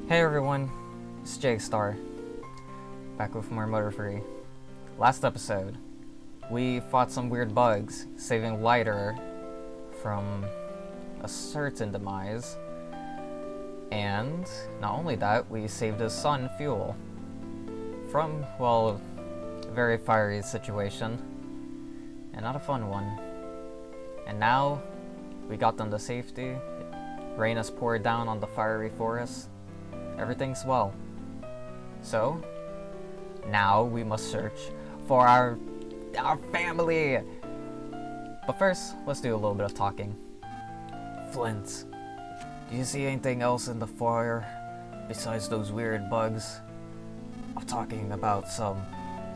Hey everyone, it's Jake Star, back with more Motor Free. Last episode, we fought some weird bugs, saving Lighter from a certain demise, and not only that, we saved his son, Fuel, from, well, a very fiery situation, and not a fun one. And now, we got them to safety, rain has poured down on the fiery forest, everything's well. So, now we must search for our family! But first, let's do a little bit of talking. Flint, do you see anything else in the fire besides those weird bugs? I'm talking about some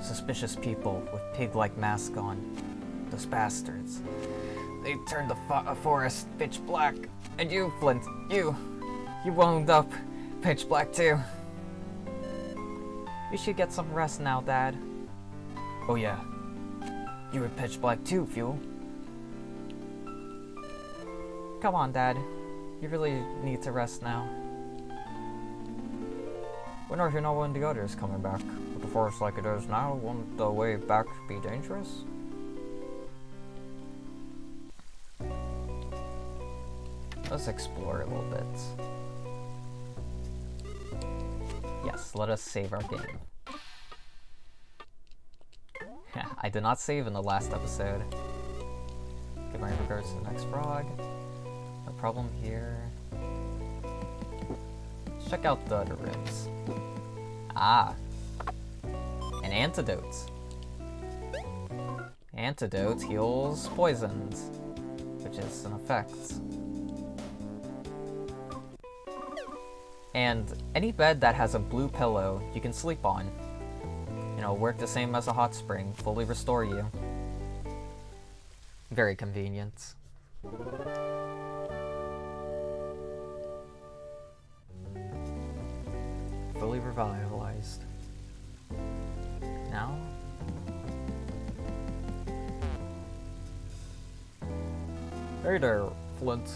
suspicious people with pig-like masks on. Those bastards. They turned the forest pitch black. And you, Flint, you wound up pitch black too. You should get some rest now, Dad. Oh yeah, you were pitch black too, Fuel. Come on, Dad. You really need to rest now. Wonder if you know when the others coming back. With the forest like it is now, won't the way back be dangerous? Let's explore a little bit. Yes, let us save our game. I did not save in the last episode. Give my regards to the next frog. No problem here. Let's check out the other rooms. Ah! An antidote. Antidote heals poisons, which is an effect. And any bed that has a blue pillow you can sleep on. You know, work the same as a hot spring, fully restore you. Very convenient. Fully revitalized. Now? Hey there, Flint.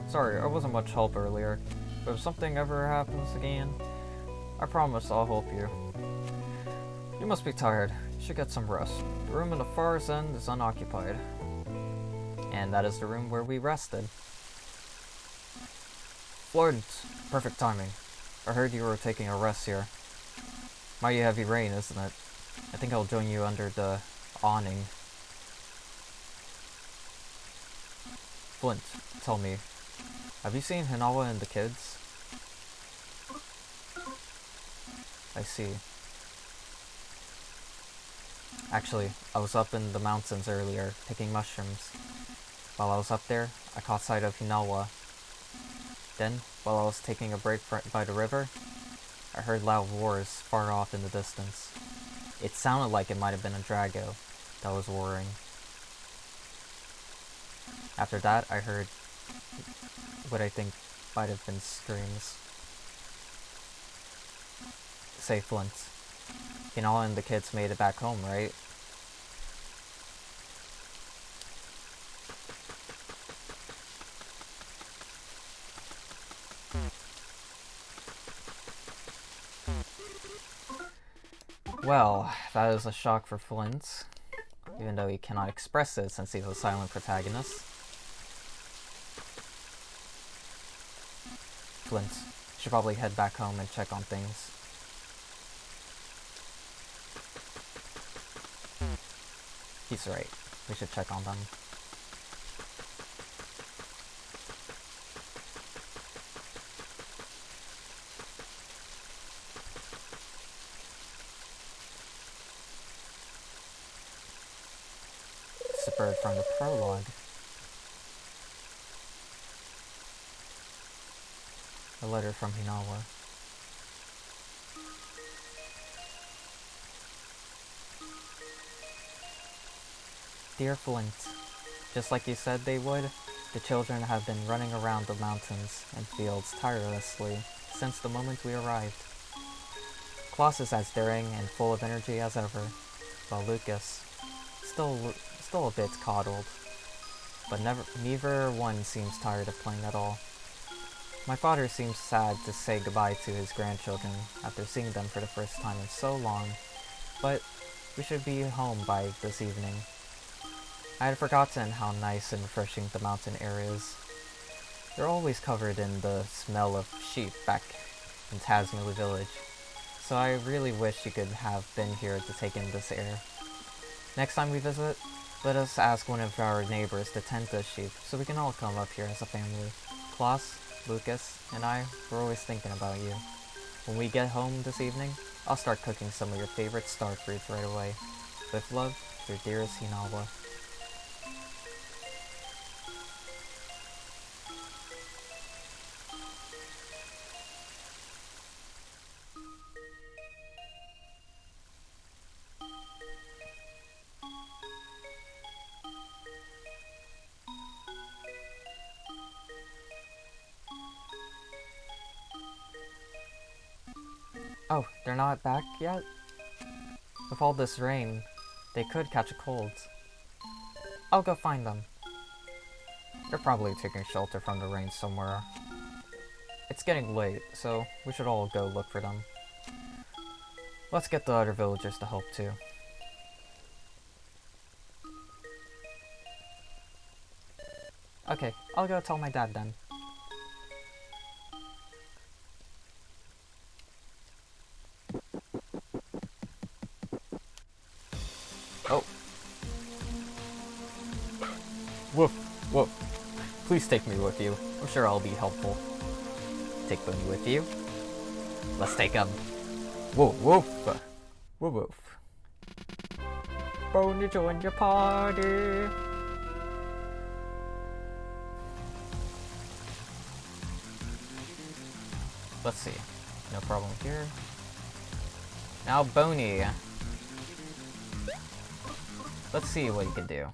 Sorry, I wasn't much help earlier. But if something ever happens again, I promise I'll help you. You must be tired. You should get some rest. The room in the far end is unoccupied. And that is the room where we rested. Flint, perfect timing. I heard you were taking a rest here. Mighty heavy rain, isn't it? I think I'll join you under the awning. Flint, tell me, have you seen Hinawa and the kids? I see. Actually, I was up in the mountains earlier, picking mushrooms. While I was up there, I caught sight of Hinawa. Then, while I was taking a break by the river, I heard loud roars far off in the distance. It sounded like it might have been a Drago that was roaring. After that, I heard what I think might have been screams. Say, Flint, Hinawa and the kids made it back home, right? Well, that is a shock for Flint, even though he cannot express it since he's a silent protagonist. Flint, you should probably head back home and check on things. He's right. We should check on them. It's a bird from the prologue. A letter from Hinawa. Dear Flint, just like you said they would, the children have been running around the mountains and fields tirelessly since the moment we arrived. Klaus is as daring and full of energy as ever, while Lucas, still a bit coddled, but neither one seems tired of playing at all. My father seems sad to say goodbye to his grandchildren after seeing them for the first time in so long, but we should be home by this evening. I had forgotten how nice and refreshing the mountain air is. They're always covered in the smell of sheep back in Tasmily Village, so I really wish you could have been here to take in this air. Next time we visit, let us ask one of our neighbors to tend the sheep so we can all come up here as a family. Klaus, Lucas, and I were always thinking about you. When we get home this evening, I'll start cooking some of your favorite star fruits right away. With love, your dearest Hinawa. Oh, they're not back yet? With all this rain, they could catch a cold. I'll go find them. They're probably taking shelter from the rain somewhere. It's getting late, so we should all go look for them. Let's get the other villagers to help too. Okay, I'll go tell my dad then. Oh. Woof, woof. Please take me with you. I'm sure I'll be helpful. Take Boney with you. Let's take him. Woof, woof. Woof, woof. Boney, join your party. Let's see. No problem here. Now Boney. Let's see what he can do.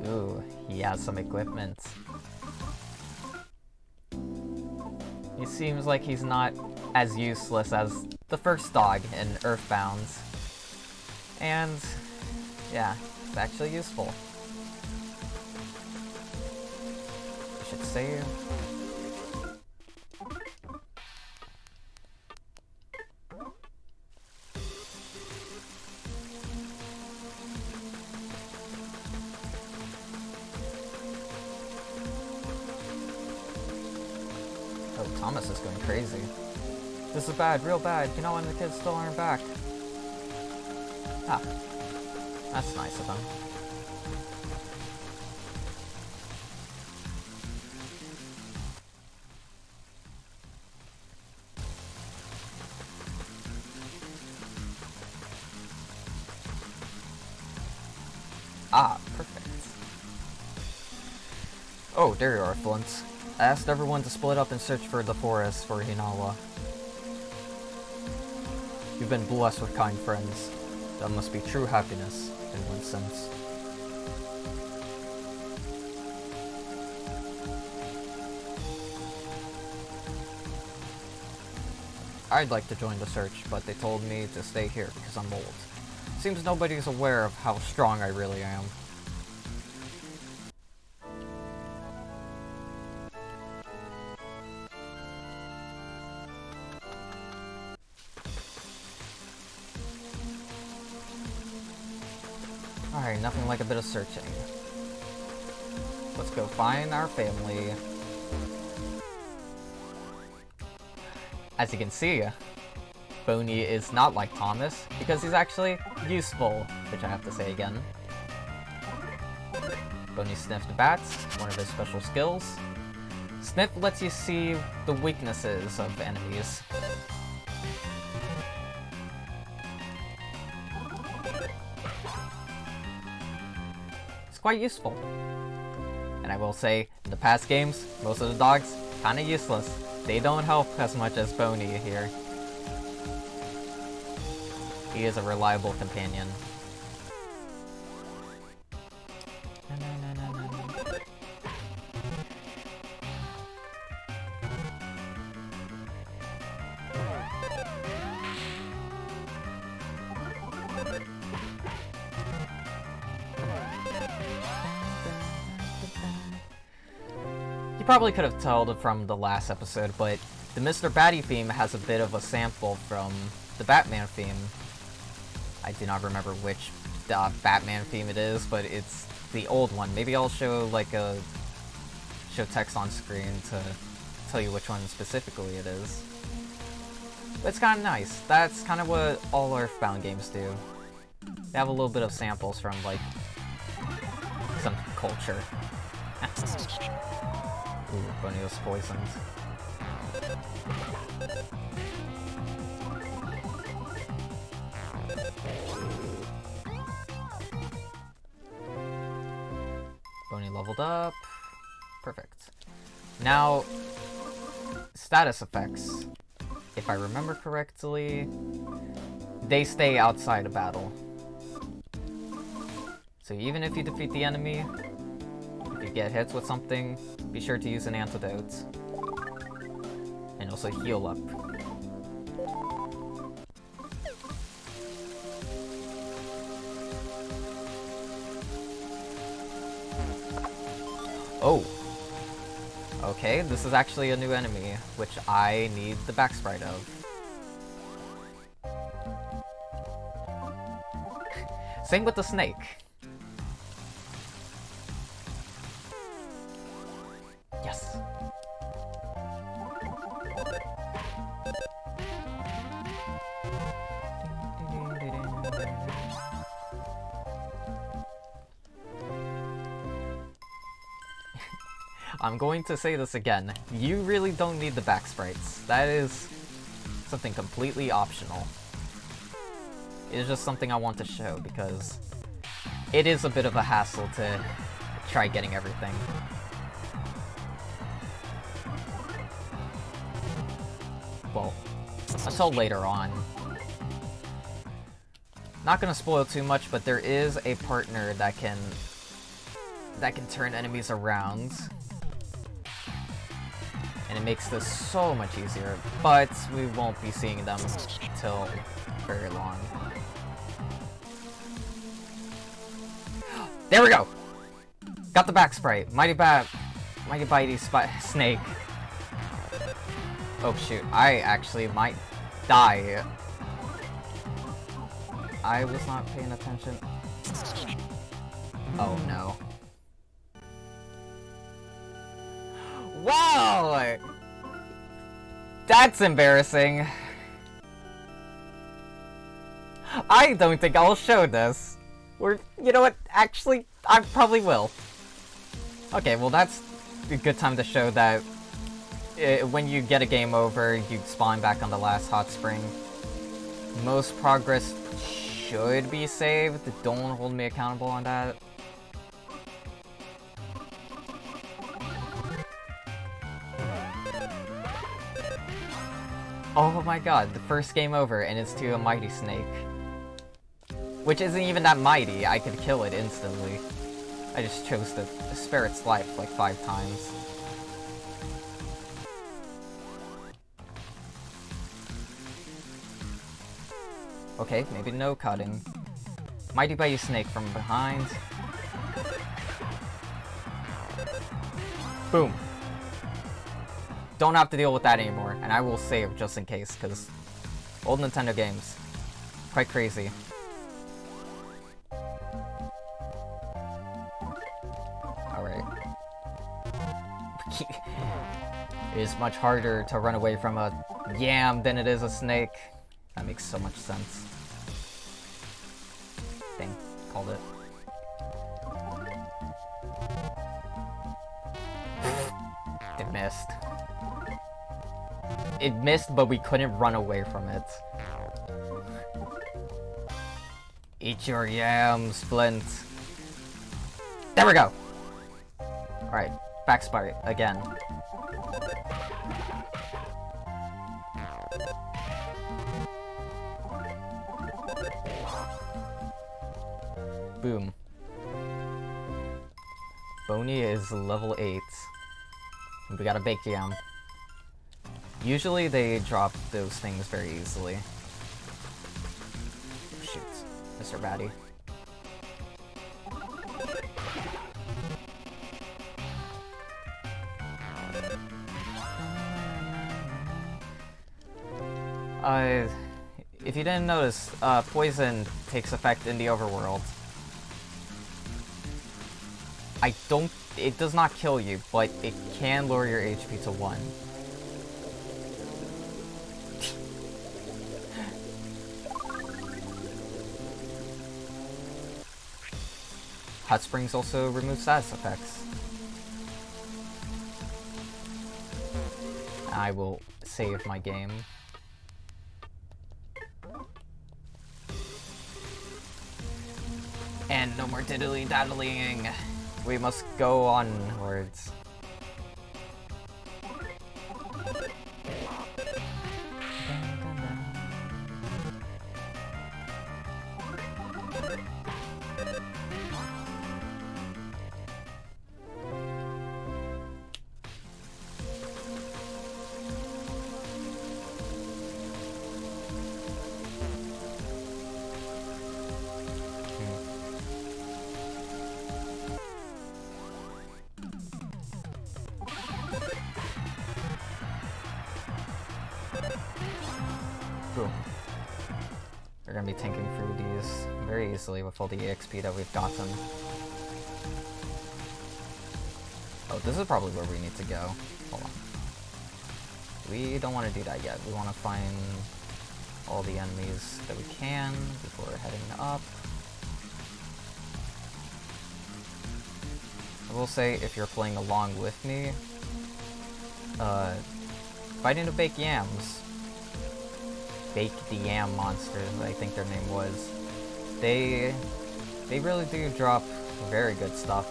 Ooh, he has some equipment. He seems like he's not as useless as the first dog in Earthbound. And, yeah, it's actually useful. I should save. Oh, Thomas is going crazy. This is bad, real bad. You know when the kids still aren't back. Ah, that's nice of him. Ah, perfect. Oh, there you are, Flint. I asked everyone to split up and search for the forest for Hinawa. You've been blessed with kind friends. That must be true happiness, in one sense. I'd like to join the search, but they told me to stay here because I'm old. Seems nobody's aware of how strong I really am. Alright, nothing like a bit of searching. Let's go find our family. As you can see, Boney is not like Thomas, because he's actually useful, which I have to say again. Boney sniffed bats, one of his special skills. Sniff lets you see the weaknesses of enemies. It's quite useful. And I will say, in the past games, most of the dogs, kinda useless. They don't help as much as Boney here. He is a reliable companion. probably could have told from the last episode, but the Mr. Batty theme has a bit of a sample from the Batman theme. I do not remember which Batman theme it is, but it's the old one. Maybe I'll show show text on screen to tell you which one specifically it is. But it's kind of nice. That's kind of what all Earthbound games do. They have a little bit of samples from, like, some culture. Ooh, Bonnie was poisoned. Bonnie leveled up. Perfect. Now, status effects. If I remember correctly, they stay outside of battle. So even if you defeat the enemy, if you get hit with something, be sure to use an antidote. And also heal up. Oh! Okay, this is actually a new enemy, which I need the back sprite of. Same with the snake. Yes. I'm going to say this again. You really don't need the back sprites. That is something completely optional. It's just something I want to show because it is a bit of a hassle to try getting everything. Well, until later on. Not gonna spoil too much, but there is a partner that can turn enemies around. And it makes this so much easier, but we won't be seeing them till very long. There we go! Got the back sprite. Mighty Bitey Snake. Oh shoot, I actually might die. I was not paying attention. Oh no. Wow! That's embarrassing. I don't think I'll show this. Or, you know what, actually, I probably will. Okay, well that's a good time to show that when you get a game over, you spawn back on the last hot spring. Most progress should be saved. Don't hold me accountable on that. Oh my god, the first game over, and it's to a mighty snake. Which isn't even that mighty, I could kill it instantly. I just chose to spare its life like 5 times. Okay, maybe no cutting. Mighty Bitey Snake from behind. Boom. Don't have to deal with that anymore, and I will save just in case, because old Nintendo games, quite crazy. Alright. It is much harder to run away from a yam than it is a snake. That makes so much sense. Dang, called it. It missed. It missed, but we couldn't run away from it. Eat your yams, Flint. There we go! Alright, back sprite again. Boom. Boney is level 8. And we got a baked yam. Usually they drop those things very easily. Oh, shoot. Mr. Batty. Uh, if you didn't notice, poison takes effect in the overworld. It does not kill you, but it can lower your HP to 1. Hot Springs also removes status effects. I will save my game. And no more diddly-daddling. We must go onwards. Cool. We're gonna be tanking through these very easily with all the EXP that we've gotten. Oh, this is probably where we need to go. Hold on. We don't want to do that yet. We want to find all the enemies that we can before heading up. I will say, if you're playing along with me, fighting the baked yams, baked yam monsters, I think their name was, they really do drop very good stuff.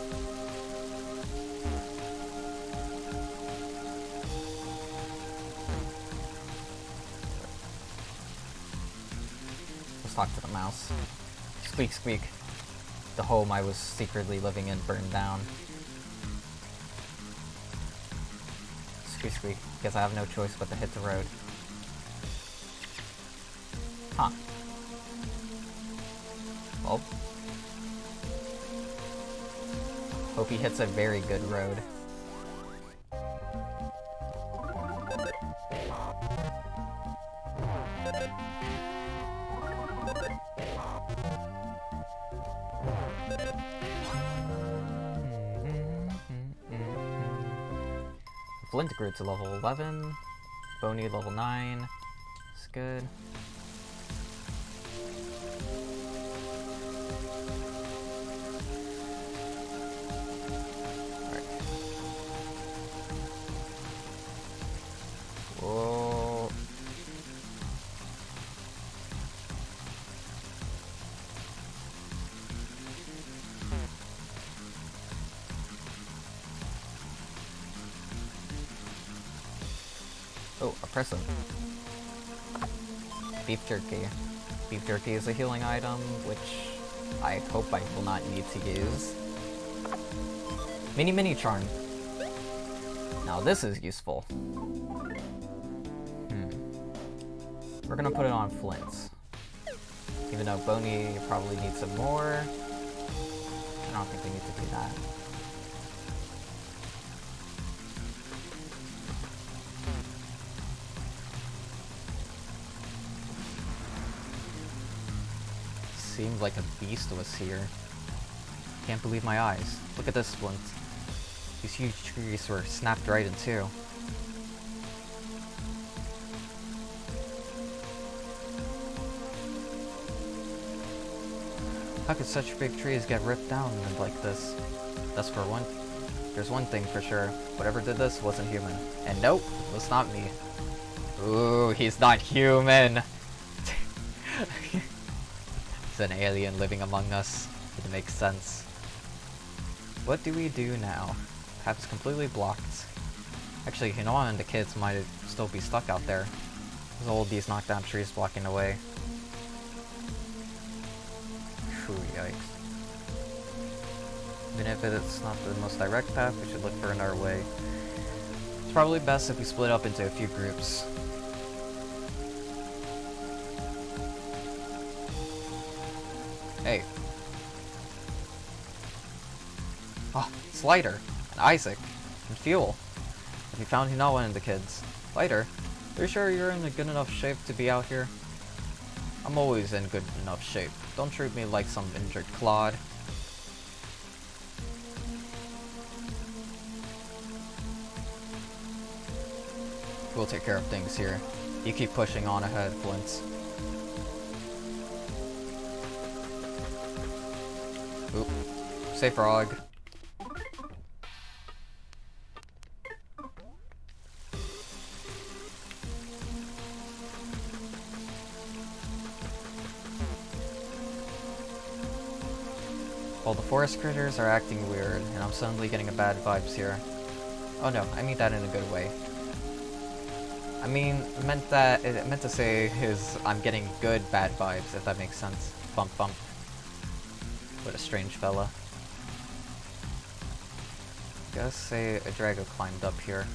Let's talk to the mouse. Squeak, squeak. The home I was secretly living in burned down. Squeak, squeak. Guess I have no choice but to hit the road. Huh. Well. Hope he hits a very good road. Flint grew to level 11. Boney level 9. That's good. Alright. Whoa. Oh, a present. Beef jerky. Beef jerky is a healing item, which I hope I will not need to use. Mini charm. Now this is useful. We're gonna put it on Flint's. Even though Boney probably needs some more. I don't think we need to do that. Seemed like a beast was here. Can't believe my eyes. Look at this, Flint. These huge trees were snapped right in two. How could such big trees get ripped down like this? That's for one. There's one thing for sure. Whatever did this wasn't human. And nope, it was not me. Ooh, he's not human! An alien living among us. It makes sense. What do we do now? Path is completely blocked. Actually, you know what? The kids might still be stuck out there. There's all these knocked down trees blocking the way. Phew, yikes. Even if it's not the most direct path, we should look for another way. It's probably best if we split up into a few groups. Hey. Oh, it's Lighter, and Isaac, and Fuel. If you found Hinawa and the kids. Lighter? Are you sure you're in a good enough shape to be out here? I'm always in good enough shape. Don't treat me like some injured clod. We'll take care of things here. You keep pushing on ahead, Flint. Oop. Safe frog. Well, the forest critters are acting weird, and I'm suddenly getting a bad vibes here. Oh no, I mean that in a good way. I mean, it meant to say I'm getting good bad vibes, if that makes sense. Bump bump. What a strange fella. Gotta say a Drago climbed up here.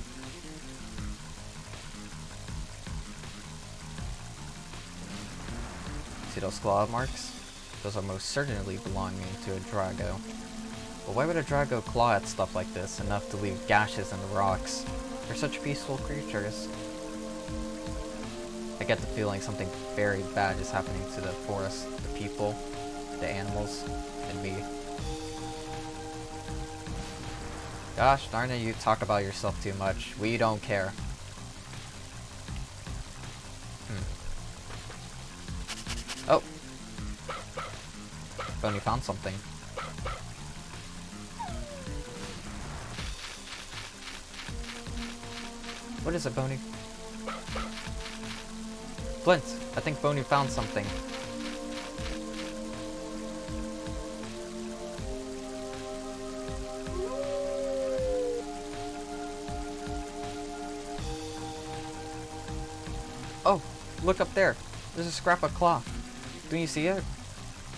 See those claw marks? Those are most certainly belonging to a Drago. But why would a Drago claw at stuff like this, enough to leave gashes in the rocks? They're such peaceful creatures. I get the feeling something very bad is happening to the forest, the people, the animals, and me. Gosh darn it, you talk about yourself too much. We don't care. Oh! Boney found something. What is it, Boney? Flint, I think Boney found something. Oh, look up there. There's a scrap of cloth. Do you see it?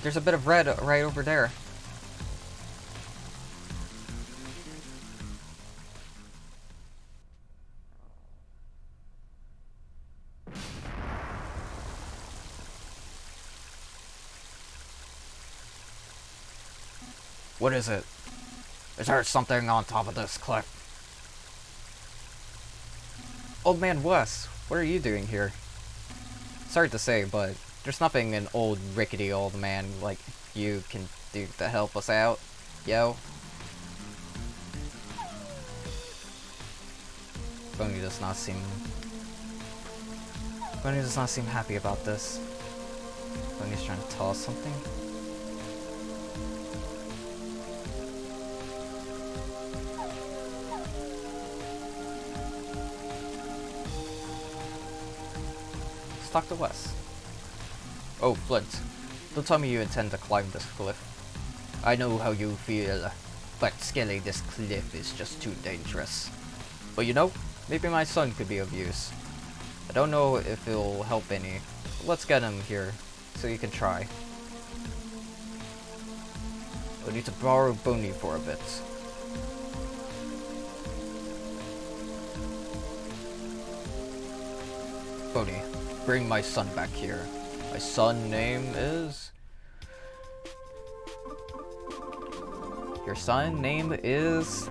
There's a bit of red right over there. What is it? Is there something on top of this cliff? Old man Wes, what are you doing here? Sorry to say, but there's nothing an old rickety old man like you can do to help us out, yo. Boney does not seem happy about this. Boney's trying to tell us something. Let's talk to Wes. Oh, Flint, don't tell me you intend to climb this cliff. I know how you feel, but scaling this cliff is just too dangerous. But you know, maybe my son could be of use. I don't know if it'll help any. Let's get him here, so you can try. We'll need to borrow Boney for a bit. Boney, bring my son back here. My son name is... Your son name is...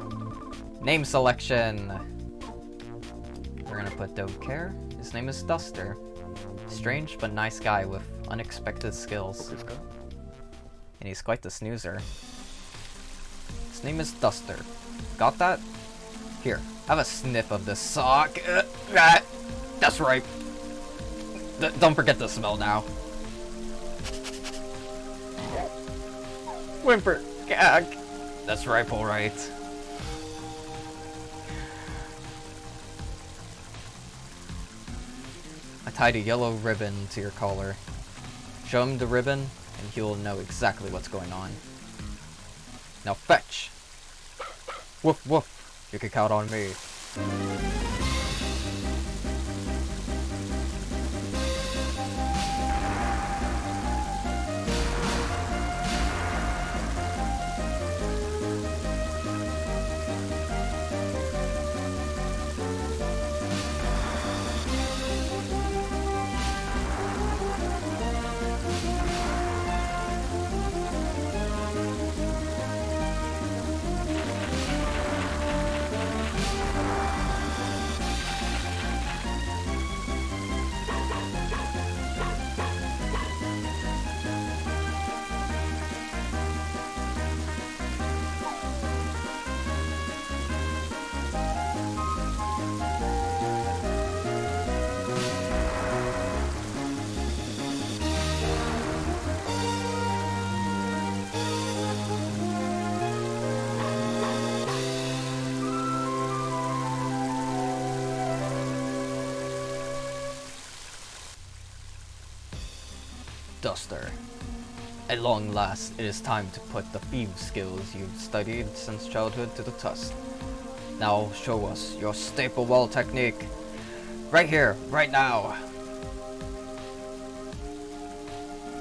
Name selection! We're gonna put Don't Care. His name is Duster. Strange but nice guy with unexpected skills. And he's quite the snoozer. His name is Duster. Got that? Here, have a sniff of this sock. That's right. Don't forget the smell now. Whimper. Gag. That's right, alright. I tied a yellow ribbon to your collar. Show him the ribbon, and he'll know exactly what's going on. Now fetch! Woof woof. You can count on me. Duster. At long last, it is time to put the thief skills you've studied since childhood to the test. Now show us your staple wall technique. Right here, right now.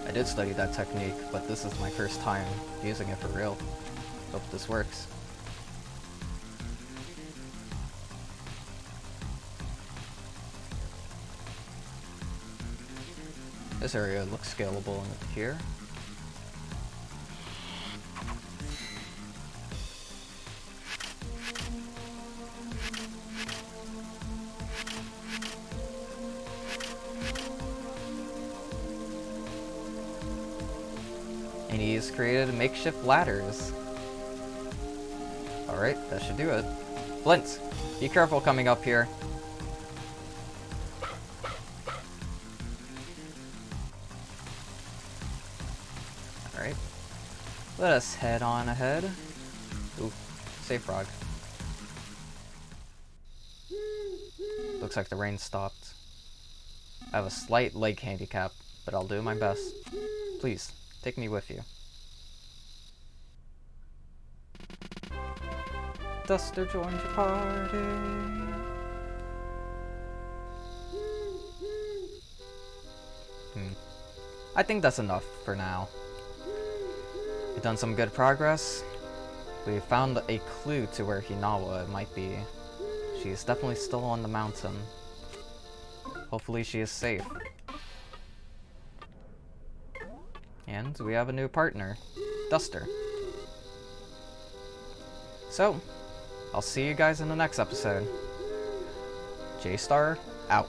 I did study that technique, but this is my first time using it for real. Hope this works. This area looks scalable in here. And he's created makeshift ladders. Alright, that should do it. Flint, be careful coming up here. Alright. Let us head on ahead. Ooh, safe frog. Looks like the rain stopped. I have a slight leg handicap, but I'll do my best. Please, take me with you. Duster joins your party. I think that's enough for now. We've done some good progress. We found a clue to where Hinawa might be. She is definitely still on the mountain. Hopefully she is safe. And we have a new partner, Duster. So, I'll see you guys in the next episode. J-Star, out.